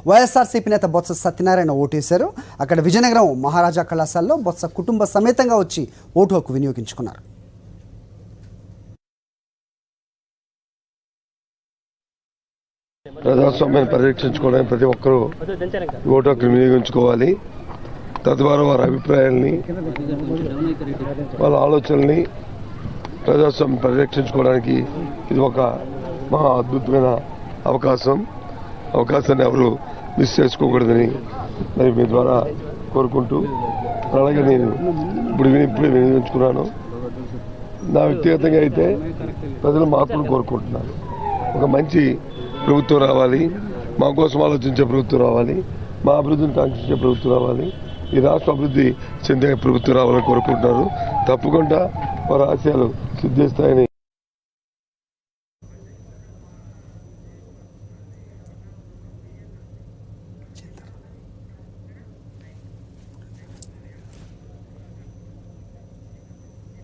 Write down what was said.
వైఎస్ఆర్సీపీ నేత బొత్స సత్యనారాయణ ఓటేశారు. అక్కడ విజయనగరం మహారాజా కళాశాలలో బొత్స కుటుంబ సమేతంగా వచ్చి ఓటు హక్కు వినియోగించుకున్నారు. ప్రజాస్వామ్యాన్ని పరిరక్షించుకోవడానికి ప్రతి ఒక్కరూ ఓటు హక్కు వినియోగించుకోవాలి. తద్వారా వారి అభిప్రాయాల్ని, వాళ్ళ ఆలోచనల్ని ప్రజాస్వామ్యం పరిరక్షించుకోవడానికి ఇది ఒక మహా అద్భుతమైన అవకాశాన్ని ఎవరు మిస్ చేసుకోకూడదని మరి మీ ద్వారా కోరుకుంటూ, అలాగే నేను ఇప్పుడే వినియోగించుకున్నాను. నా వ్యక్తిగతంగా అయితే ప్రజలు మార్పును కోరుకుంటున్నాను. ఒక మంచి ప్రభుత్వం రావాలి, మా కోసం ఆలోచించే ప్రభుత్వం రావాలి, మా అభివృద్ధిని కాంక్షించే ప్రభుత్వం రావాలి, ఈ రాష్ట్ర అభివృద్ధి చెందే ప్రభుత్వం రావాలని కోరుకుంటున్నారు. తప్పకుండా వారి ఆశయాలు సిద్ధిస్తాయని